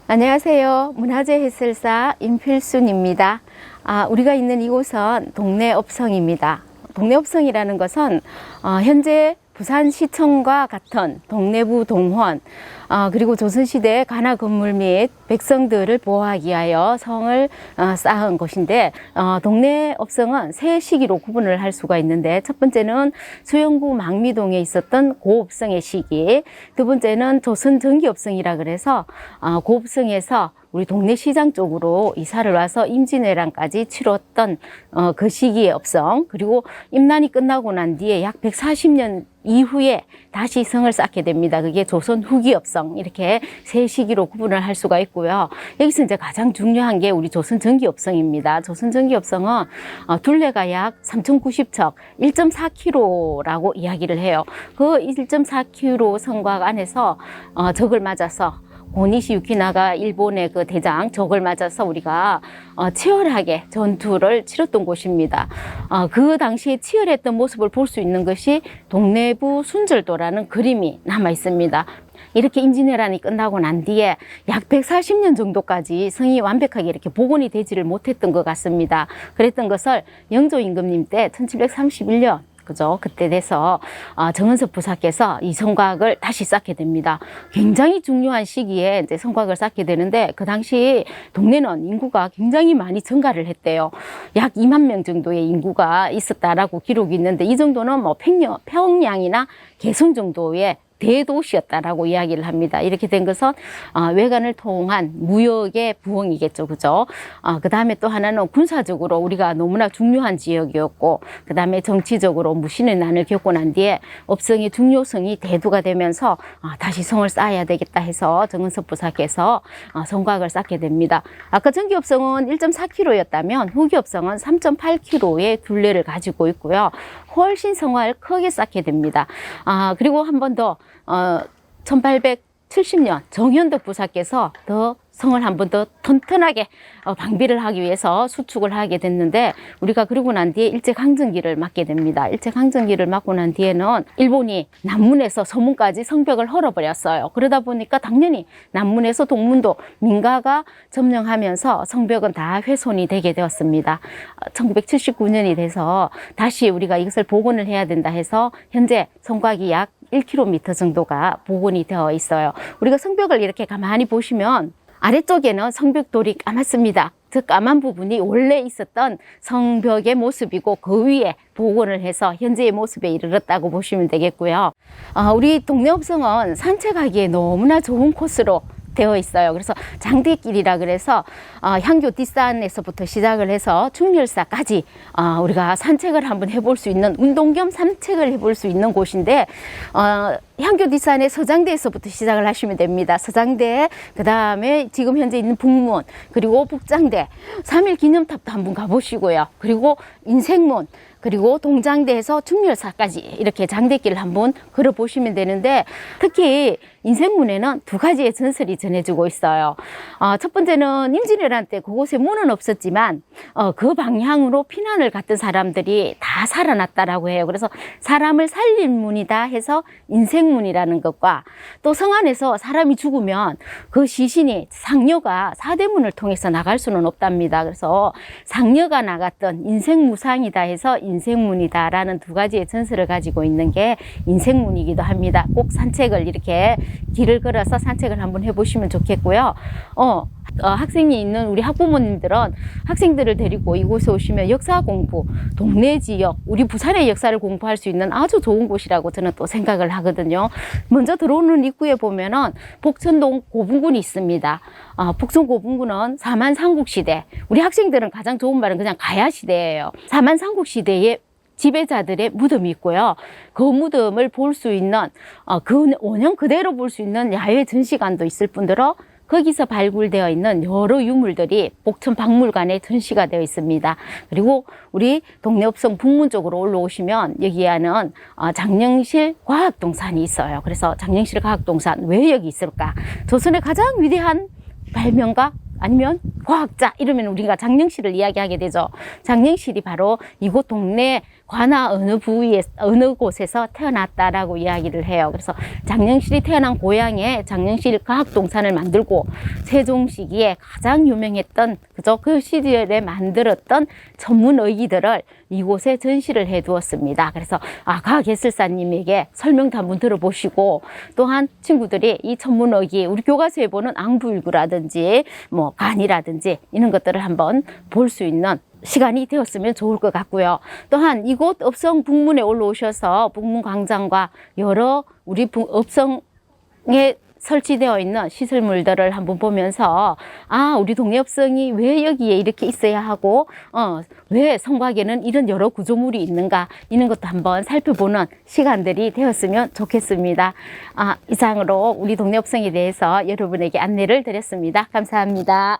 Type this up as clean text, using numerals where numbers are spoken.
안녕하세요. 문화재 해설사 임필순입니다. 우리가 있는 이곳은 동래읍성입니다. 동래읍성이라는 것은 현재 부산시청과 같은 동래부 동원, 그리고 조선시대 관아 건물 및 백성들을 보호하기 위하여 성을 쌓은 곳인데, 동래읍성은 세 시기로 구분을 할 수가 있는데, 첫 번째는 수영구 망미동에 있었던 고읍성의 시기, 두 번째는 조선 전기읍성이라 그래서 고읍성에서 우리 동래시장 쪽으로 이사를 와서 임진왜란까지 치렀던 그 시기의 읍성, 그리고 임난이 끝나고 난 뒤에 약 140년 이후에 다시 성을 쌓게 됩니다. 그게 조선 후기 읍성, 이렇게 세 시기로 구분을 할 수가 있고요. 여기서 이제 가장 중요한 게 우리 조선 전기 읍성입니다. 조선 전기 읍성은 둘레가 약 3,090척, 1.4km라고 이야기를 해요. 그 1.4km 성곽 안에서 적을 맞아서 고니시 유키나가 일본의 그 대장 적을 맞아서 우리가 치열하게 전투를 치렀던 곳입니다. 그 당시에 치열했던 모습을 볼 수 있는 것이 동래부 순절도라는 그림이 남아 있습니다. 이렇게 임진왜란이 끝나고 난 뒤에 약 140년 정도까지 성이 완벽하게 이렇게 복원이 되지를 못했던 것 같습니다. 그랬던 것을 영조 임금님 때 1731년 그죠? 그때 돼서 정은섭 부사께서 이 성곽을 다시 쌓게 됩니다. 굉장히 중요한 시기에 이제 성곽을 쌓게 되는데, 그 당시 동래는 인구가 굉장히 많이 증가를 했대요. 약 2만 명 정도의 인구가 있었다라고 기록이 있는데, 이 정도는 뭐 평양이나 개성 정도의 대도시였다라고 이야기를 합니다. 이렇게 된 것은 외관을 통한 무역의 부흥이겠죠, 그죠? 그 다음에 또 하나는 군사적으로 우리가 너무나 중요한 지역이었고, 그 다음에 정치적으로 무신의 난을 겪고 난 뒤에 업성의 중요성이 대두가 되면서 다시 성을 쌓아야 되겠다 해서 정은섭 부사께서 성곽을 쌓게 됩니다. 아까 전기업성은 1.4km였다면 후기업성은 3.8km의 둘레를 가지고 있고요. 훨씬 성을 크게 쌓게 됩니다. 그리고 한 번 더 1870년 정현덕 부사께서 더 성을 한 번 더 튼튼하게 방비를 하기 위해서 수축을 하게 됐는데, 우리가 그러고 난 뒤에 일제강점기를 맞게 됩니다. 일제강점기를 맞고 난 뒤에는 일본이 남문에서 서문까지 성벽을 헐어버렸어요. 그러다 보니까 당연히 남문에서 동문도 민가가 점령하면서 성벽은 다 훼손이 되게 되었습니다. 1979년이 돼서 다시 우리가 이것을 복원을 해야 된다 해서 현재 성곽이 약 1km 정도가 복원이 되어 있어요. 우리가 성벽을 이렇게 가만히 보시면 아래쪽에는 성벽돌이 까맣습니다. 그 까만 부분이 원래 있었던 성벽의 모습이고, 그 위에 복원을 해서 현재의 모습에 이르렀다고 보시면 되겠고요. 우리 동래읍성은 산책하기에 너무나 좋은 코스로 되어 있어요. 그래서 장대길이라 그래서 향교 뒷산에서부터 시작을 해서 충렬사까지 우리가 산책을 한번 해볼 수 있는, 운동 겸 산책을 해볼 수 있는 곳인데, 향교 뒷산의 서장대에서부터 시작을 하시면 됩니다. 서장대, 그 다음에 지금 현재 있는 북문, 그리고 북장대, 3.1 기념탑도 한번 가보시고요. 그리고 인생문, 그리고 동장대에서 충렬사까지 이렇게 장대길을 한번 걸어보시면 되는데, 특히 인생문에는 두 가지의 전설이 전해지고 있어요. 첫 번째는 임진왜란 때 그곳에 문은 없었지만 그 방향으로 피난을 갔던 사람들이 다 살아났다라고 해요. 그래서 사람을 살린 문이다 해서 인생문이라는 것과, 또 성 안에서 사람이 죽으면 그 시신이 상녀가 사대문을 통해서 나갈 수는 없답니다. 그래서 상녀가 나갔던 인생무상이다 해서 인생문이다라는 두 가지의 전설을 가지고 있는 게 인생문이기도 합니다. 꼭 산책을 이렇게 길을 걸어서 산책을 한번 해보시면 좋겠고요. 학생이 있는 우리 학부모님들은 학생들을 데리고 이곳에 오시면 역사 공부, 동네 지역, 우리 부산의 역사를 공부할 수 있는 아주 좋은 곳이라고 저는 또 생각을 하거든요. 먼저 들어오는 입구에 보면은 복천동 고분군이 있습니다. 복천 고분군은 사만삼국시대, 우리 학생들은 가장 좋은 말은 그냥 가야시대예요. 사만삼국시대의 지배자들의 무덤이 있고요. 그 무덤을 볼 수 있는, 그 원형 그대로 볼 수 있는 야외 전시관도 있을 뿐더러 거기서 발굴되어 있는 여러 유물들이 복천박물관에 전시가 되어 있습니다. 그리고 우리 동래읍성 북문 쪽으로 올라오시면 여기에는 장영실 과학동산이 있어요. 그래서 장영실 과학동산 왜 여기 있을까? 조선의 가장 위대한 발명가, 아니면 과학자 이러면 우리가 장영실을 이야기하게 되죠. 장영실이 바로 이곳 동네 관아 어느 부위에 어느 곳에서 태어났다라고 이야기를 해요. 그래서 장영실이 태어난 고향에 장영실 과학동산을 만들고 세종 시기에 가장 유명했던 그죠? 그 시절에 만들었던 전문의기들을 이곳에 전시를 해 두었습니다. 그래서 과학예술사님에게 설명도 한번 들어보시고 또한 친구들이 이 전문의기 우리 교과서에 보는 앙부일구라든지 뭐 간이라든지 이런 것들을 한번 볼 수 있는 시간이 되었으면 좋을 것 같고요. 또한 이곳 업성 북문에 올라오셔서 북문광장과 여러 우리 업성에 설치되어 있는 시설물들을 한번 보면서 우리 동네 업성이 왜 여기에 이렇게 있어야 하고 왜 성곽에는 이런 여러 구조물이 있는가 이런 것도 한번 살펴보는 시간들이 되었으면 좋겠습니다. 이상으로 우리 동네 업성에 대해서 여러분에게 안내를 드렸습니다. 감사합니다.